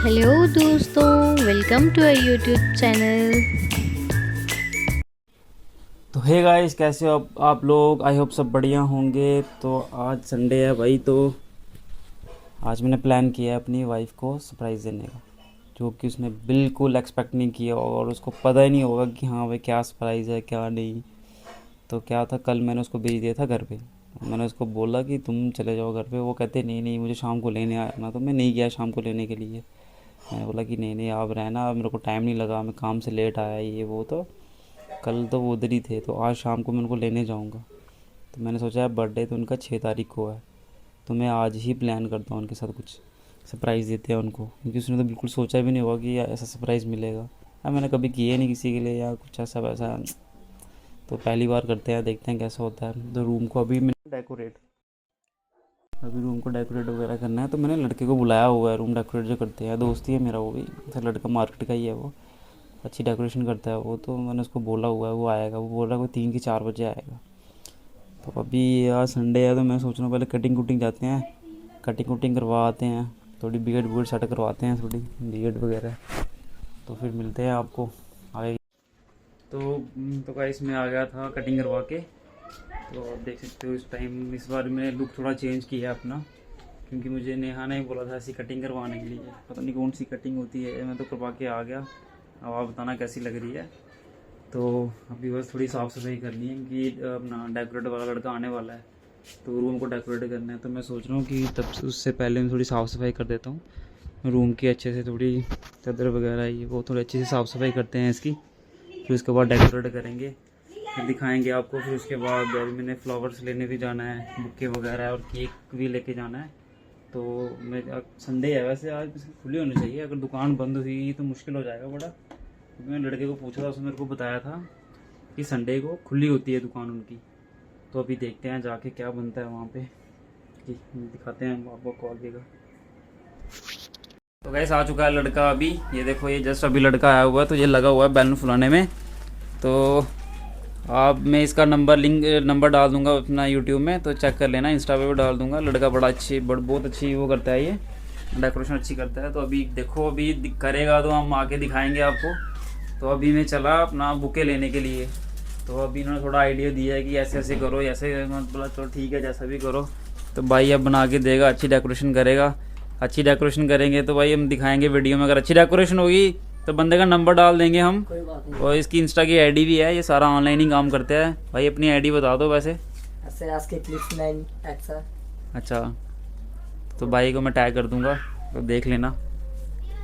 Hello दोस्तों, welcome to a YouTube channel. तो hey guys, कैसे हो आप लोग? आई होप सब बढ़िया होंगे। तो आज संडे है भाई, तो आज मैंने प्लान किया है अपनी वाइफ को सरप्राइज़ देने का, जो कि उसने बिल्कुल एक्सपेक्ट नहीं किया और उसको पता ही नहीं होगा कि हाँ भाई क्या सरप्राइज़ है क्या नहीं। तो क्या था, कल मैंने उसको भेज दिया था घर पे। मैंने उसको बोला कि तुम चले जाओ घर पे। वो कहते नहीं नहीं, मुझे शाम को लेने आना। तो मैं नहीं गया शाम को लेने के लिए। मैंने बोला कि नहीं नहीं आप रहना, मेरे को टाइम नहीं लगा, मैं काम से लेट आया ये वो। तो कल तो वो उधर ही थे, तो आज शाम को मैं उनको लेने जाऊँगा। तो मैंने सोचा बर्थडे तो उनका 6 तारीख को है, तो मैं आज ही प्लान करता हूँ उनके साथ कुछ सरप्राइज़ देते हैं उनको, क्योंकि उसने तो बिल्कुल सोचा भी नहीं होगा कि ऐसा सरप्राइज़ मिलेगा। मैंने कभी किए नहीं किसी के लिए या कुछ ऐसा वैसा, तो पहली बार करते हैं, देखते हैं कैसा होता है। तो रूम को अभी मैंने रूम को डेकोरेट वगैरह करना है, तो मैंने लड़के को बुलाया हुआ है रूम डेकोरेट जो करते हैं। दोस्त ही है मेरा वो भी, ऐसा लड़का मार्केट का ही है वो, अच्छी डेकोरेशन करता है वो। तो मैंने उसको बोला हुआ है वो आएगा। वो बोल रहा है वो 3 कि 4 बजे आएगा। तो अभी आज संडे है, तो मैं सोच रहा हूँ पहले कटिंग कुटिंग जाते हैं, कटिंग कुटिंग करवा आते हैं, थोड़ी बियर्ड बुयर्ड सेट करवाते हैं, थोड़ी बियर्ड वगैरह। तो फिर मिलते हैं आपको आगे। तो गाइस मैं आ गया था कटिंग करवा के। तो आप देख सकते हो इस टाइम, इस बार मैंने लुक थोड़ा चेंज किया है अपना, क्योंकि मुझे नेहा ने बोला था ऐसी कटिंग करवाने के लिए। पता नहीं कौन सी कटिंग होती है, मैं तो करवा के आ गया। अब आप बताना कैसी लग रही है। तो अभी बस थोड़ी साफ़ सफाई करनी है कि अपना डेकोरेट वाला लड़का आने वाला है, तो रूम को डेकोरेट करना है। तो मैं सोच रहा हूँ कि तब से उससे पहले मैं थोड़ी साफ़ सफाई कर देता हूँ रूम की, अच्छे से थोड़ी चादर वगैरह ये वो थोड़ी अच्छे से साफ़ सफाई करते हैं इसकी। फिर उसके बाद डेकोरेट करेंगे, फिर दिखाएंगे आपको। फिर उसके बाद अभी मैंने फ्लावर्स लेने भी जाना है, बुके वगैरह और केक भी लेके जाना है। तो मैं संडे है वैसे, आज खुली होनी चाहिए। अगर दुकान बंद हुई तो मुश्किल हो जाएगा बड़ा, क्योंकि मैंने लड़के को पूछा था, उसने मेरे को बताया था कि संडे को खुली होती है दुकान उनकी। तो अभी देखते हैं जाके क्या बनता है वहाँ पे, जी दिखाते हैं आपको कॉल देगा। तो गैस आ चुका है लड़का अभी, ये देखो ये जस्ट अभी लड़का आया हुआ है। तो ये लगा हुआ है बैलून फुलाने में। तो आप मैं इसका नंबर डाल दूंगा अपना यूट्यूब में, तो चेक कर लेना, इंस्टा पे भी डाल दूंगा। लड़का बड़ा अच्छी बहुत अच्छी वो करता है, ये डेकोरेशन अच्छी करता है। तो अभी देखो अभी करेगा तो हम आके दिखाएंगे आपको। तो अभी मैं चला अपना बुके लेने के लिए। तो अभी इन्होंने थोड़ा आइडिया दिया है कि ऐसे ऐसे करो, ऐसे मैं बोला चलो ठीक है जैसा भी करो। तो भाई अब बना के देगा, अच्छी डेकोरेशन करेगा। अच्छी डेकोरेशन करेंगे तो भाई हम दिखाएंगे वीडियो में। अगर अच्छी डेकोरेशन होगी तो बंदे का नंबर डाल देंगे हम। और इसकी इंस्टा की आईडी भी है, ये सारा ऑनलाइन ही काम करते हैं। भाई अपनी आईडी बता दो वैसे। अच्छा, तो भाई को मैं टैग कर दूंगा, तो देख लेना।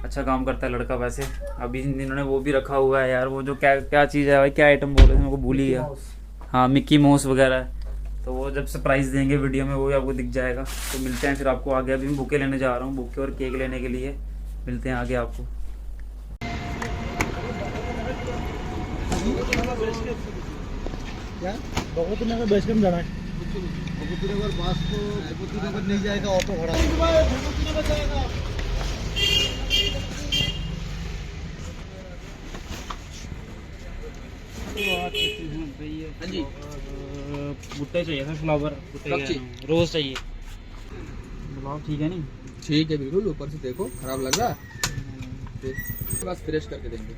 अच्छा काम करता है लड़का वैसे। अभी इन्होंने वो भी रखा हुआ है यार, वो जो क्या क्या चीज़ है भाई, क्या आइटम बोले थे मेरे को भूल ही गया। हाँ मिक्की माउस वगैरह। तो वो जब सरप्राइज देंगे वीडियो में वो भी आपको दिख जाएगा। तो मिलते हैं फिर आपको आगे। अभी मैं बुके लेने जा रहा हूँ, बुके और केक लेने के लिए। मिलते हैं आगे आपको। क्या भगवती नगर बेस कैंप जाना है। भगवती नगर बस को भगवती नगर नहीं जाएगा, ऑटो भाड़ा भगवती नगर जाएगा। हाँ जी, बुट्टे चाहिए था, फ्लावर रोज चाहिए। गुलाब ठीक है नहीं? ठीक है बिल्कुल, ऊपर से देखो खराब लग रहा है, बस फ्रेश करके देंगे।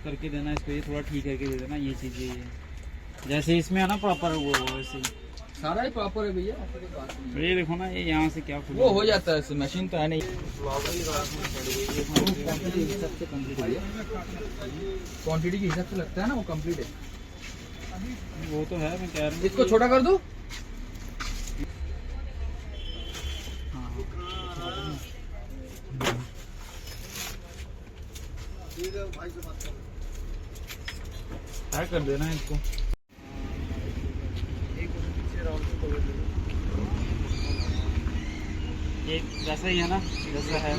करके देना इसको, ये थोड़ा ठीक करके दे देना। ये चीज़ ये जैसे इसमें है ना प्रॉपर वो वैसे सारा ही प्रॉपर है भैया, ऐसा कोई बात नहीं तो ये देखो ना, ये यहाँ से क्या वो हो जाता है, मशीन तो है नहीं। क्वांटिटी के हिसाब से लगता है ना, वो कंप्लीट है। वो तो है, मैं कह रहा हूँ इसको छोटा कर दूं? पैक कर देना इसको। ये वैसा ही है ना जैसा है।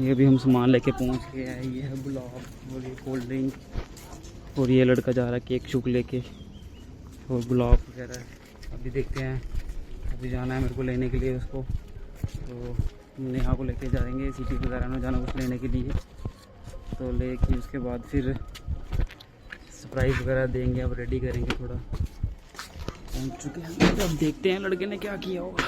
ये अभी हम सामान लेके पहुंच गए हैं। ये है गुलाब और ये कोल्ड ड्रिंक, और ये लड़का जा रहा है केक शुक लेके और गुलाब वगैरह। अभी देखते हैं अभी जाना है मेरे को लेने के लिए उसको, तो नेहा को लेके जाएंगे सिटी वगैरह में जाना कुछ लेने के लिए। तो लेके उसके बाद फिर सरप्राइज़ वगैरह देंगे, अब रेडी करेंगे, थोड़ा पहुँच चुके हैं। अब देखते हैं लड़के ने क्या किया होगा।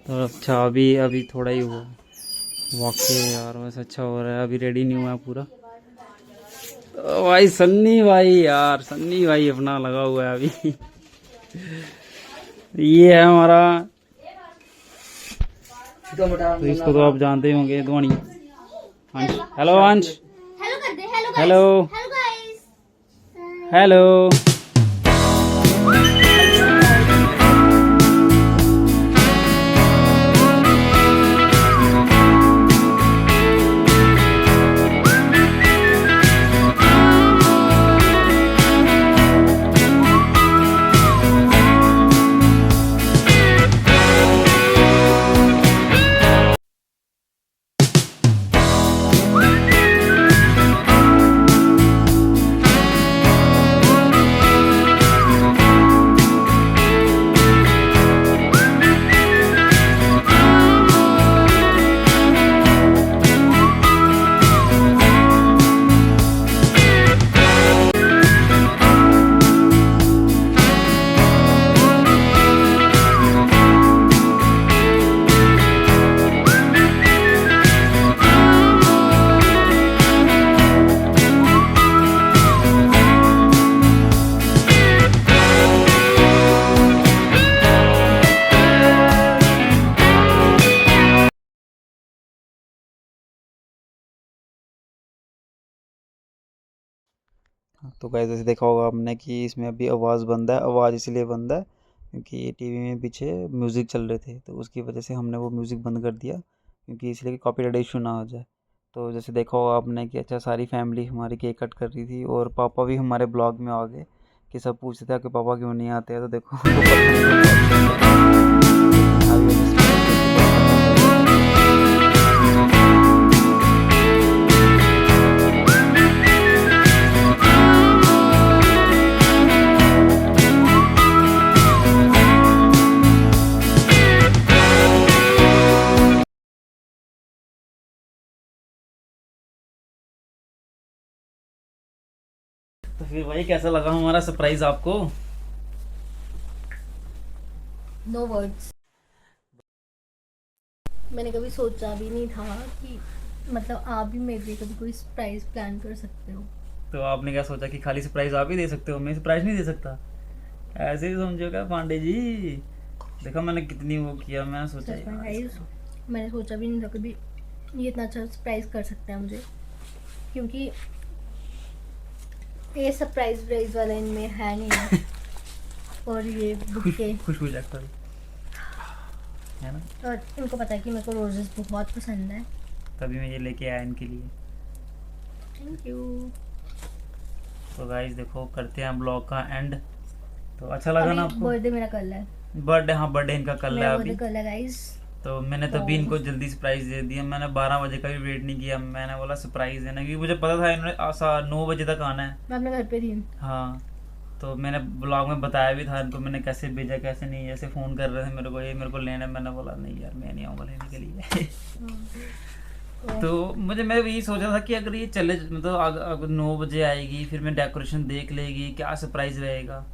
तो अच्छा अभी थोड़ा ही हुआ वॉक के यार, बस अच्छा हो रहा है, अभी रेडी नहीं हुआ पूरा। तो भाई सन्नी भाई यार, सन्नी भाई अपना लगा हुआ है अभी। ये है हमारा, तो इसको तो आप जानते ही होंगे, धोनी। अंश, हेलो अंश, हेलो कर दे, hello guys, hello hello guys. Hello. तो गाइस जैसे देखा होगा आपने कि इसमें अभी आवाज़ बंद है। आवाज़ इसलिए बंद है क्योंकि ये टीवी में पीछे म्यूज़िक चल रहे थे, तो उसकी वजह से हमने वो म्यूज़िक बंद कर दिया, क्योंकि इसलिए कि कॉपीराइट इशू ना हो जाए। तो जैसे देखा होगा आपने कि अच्छा सारी फैमिली हमारी केक कट कर रही थी, और पापा भी हमारे ब्लॉग में आ गए कि सब पूछते थे कि पापा क्यों नहीं आते हैं। तो देखो उनको पता नहीं तो फिर भाई कैसा लगा हमारा सरप्राइज आपको? No words. मैंने कभी सोचा भी नहीं था कि मतलब आप भी मेरे लिए कभी कोई सरप्राइज प्लान कर सकते हो। तो आपने क्या सोचा कि खाली सरप्राइज आप ही दे सकते हो, मैं सरप्राइज नहीं दे सकता? ऐसे ही समझोगा पांडे जी। देखा मैंने कितनी वो किया, मैंने सोचा सच में यार गाइस, मैंने सोचा भी नहीं था कभी ये इतना अच्छा सरप्राइज कर सकते हैं मुझे, क्योंकि ये सरप्राइज प्राइज वाला इनमें है नहीं है। और ये बुके, खुश हो जाता है ना, और इनको पता है कि मेरे को रोजेस बहुत पसंद है। तभी मैं ये लेके आया इनके लिए। Thank you. तो गाइस देखो करते हैं ब्लॉग का एंड। तो अच्छा लगा ना आपको? बर्थडे मेरा कल है। बर्थडे, हाँ बर्थडे इनका कल है मेरा अभी। बर्थडे कल है गाइस। तो मैंने तभी इनको जल्दी सरप्राइज दे दिया। मैंने 12 बजे का भी वेट नहीं किया, मैंने बोला सरप्राइज देना, क्योंकि मुझे पता था इन्होंने 9 बजे तक आना है। मैं अपने घर पे थी। हाँ, तो मैंने ब्लॉग में बताया भी था इनको, मैंने कैसे भेजा कैसे नहीं। जैसे फ़ोन कर रहे थे मेरे को, ये मेरे को लेना है, मैंने बोला नहीं यार मैं नहीं आऊँगा लेने के लिए। तो मैं यही सोचा था कि अगर ये चले मतलब अगर 9 बजे आएगी, फिर मैं डेकोरेशन देख लेगी, क्या सरप्राइज़ रहेगा।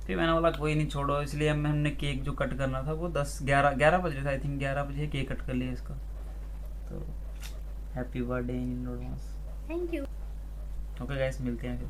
फिर मैंने बोला कोई नहीं छोड़ो, इसलिए हमने केक जो कट करना था वो 11 बजे था, आई थिंक 11 बजे केक कट कर लिया इसका। तो happy birthday in advance. Thank you. Okay guys, मिलते हैं फिर।